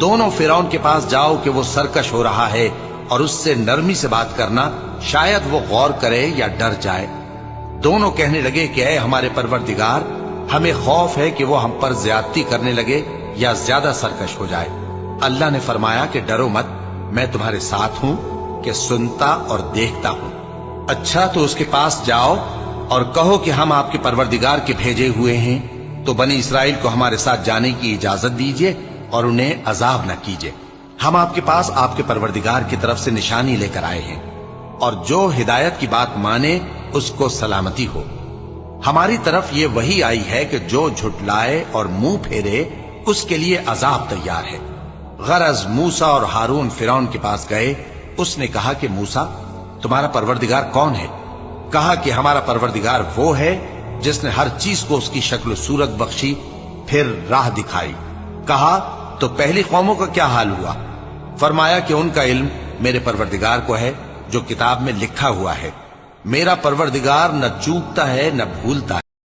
دونوں فرعون کے پاس جاؤ کہ وہ سرکش ہو رہا ہے اور اس سے نرمی سے بات کرنا، شاید وہ غور کرے یا ڈر جائے۔ دونوں کہنے لگے کہ اے ہمارے پروردگار، ہمیں خوف ہے کہ وہ ہم پر زیادتی کرنے لگے یا زیادہ سرکش ہو جائے۔ اللہ نے فرمایا کہ ڈرو مت، میں تمہارے ساتھ ہوں کہ سنتا اور دیکھتا ہوں۔ اچھا تو اس کے پاس جاؤ اور کہو کہ ہم آپ کے پروردگار کے بھیجے ہوئے ہیں، تو بنی اسرائیل کو ہمارے ساتھ جانے کی اجازت دیجیے اور انہیں عذاب نہ کیجیے۔ ہم آپ کے پاس آپ کے پروردگار کی طرف سے نشانی لے کر آئے ہیں، اور جو ہدایت کی بات مانے اس کو سلامتی ہو۔ ہماری طرف یہ وحی آئی ہے کہ جو جھٹلائے اور منہ پھیرے اس کے لیے عذاب تیار ہے۔ غرض موسیٰ اور ہارون فرعون کے پاس گئے۔ اس نے کہا کہ موسیٰ، تمہارا پروردگار کون ہے؟ کہا کہ ہمارا پروردگار وہ ہے جس نے ہر چیز کو اس کی شکل و صورت بخشی، پھر راہ دکھائی۔ کہا تو پہلی قوموں کا کیا حال ہوا؟ فرمایا کہ ان کا علم میرے پروردگار کو ہے جو کتاب میں لکھا ہوا ہے۔ میرا پروردگار نہ چوکتا ہے نہ بھولتا ہے۔